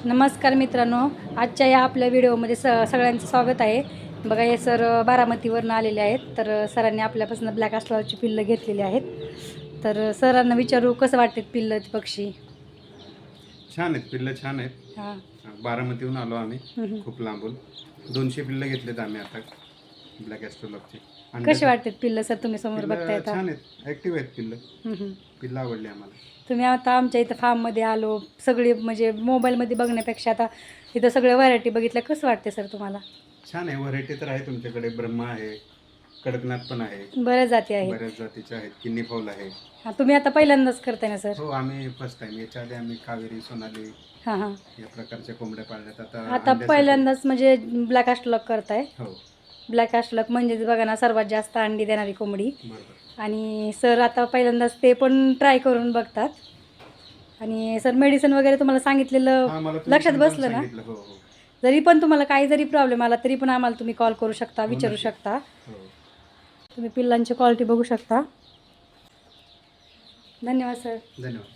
नमस्कार मित्रांनो, आजच्या या आपल्या व्हिडिओमध्ये सगळ्यांचं स्वागत आहे. बघा हे सर बारामतीवरून आलेले आहेत. तर सरांनी आपल्यापासून ब्लॅक अस्ट्रॉलची पिल्लं घेतलेली आहेत. तर सरांना विचारू कसं वाटतात पिल्लं ती पक्षी. छान आहेत पिल्लं, छान आहेत. हां. बारामतीहून आलो आम्ही, खूप लांबून. 200 पिल्लं घेतलेत आम्ही आता ब्लॅक ॲस्ट्रोलॉगचे. कसे वाटतात पिल्लं सर, तुम्ही समोर बघताय आता? छान आहेत, ॲक्टिव्ह आहेत पिल्लं. पिल्लं आवडली आम्हाला. तुम्ही आता आमच्या इथं फार्ममध्ये आलो, सगळी म्हणजे मोबाईलमध्ये बघण्यापेक्षा आता इथं सगळ्या व्हरायटी बघितल्या, कसं वाटते सर तुम्हाला? छान आहे, व्हरायटी तर आहे तुमच्याकडे. ब्रह्मा आहे, कडकनाथ पण आहे, बऱ्याच जाती आहेत. बऱ्याच जातीच्या आहेत. किन्नी फाऊल आहे. हां, तुम्ही आता पहिल्यांदाच करताय ना सर? हो, आम्ही फर्स्ट टाइम. याच्या आधी आम्ही कावेरी, सोनाली हां हां. या प्रकारच्या कोंबड्या पाळल्यात. आता आता पहिल्यांदाच म्हणजे ब्लॅक अस्ट्रॉलॉग करताय? हो, ब्लॅक अस्ट्रॉलॉग म्हणजे बघा ना, सर्वात जास्त अंडी देणारी कोंबडी. बरोबर. आणि सर आता पहिल्यांदाच ते पण ट्राय करून बघतात. आणि सर मेडिसिन वगैरे तुम्हाला सांगितलेलं मला लक्षात बसलं ना? हो हो जरी पण तुम्हाला काही जरी प्रॉब्लेम आला तरी पण आम्हाला तुम्ही कॉल करू शकता, विचारू नक्की. शकता. हो. तुम्ही पिल्लांची क्वालिटी बघू शकता. धन्यवाद सर. धन्यवाद.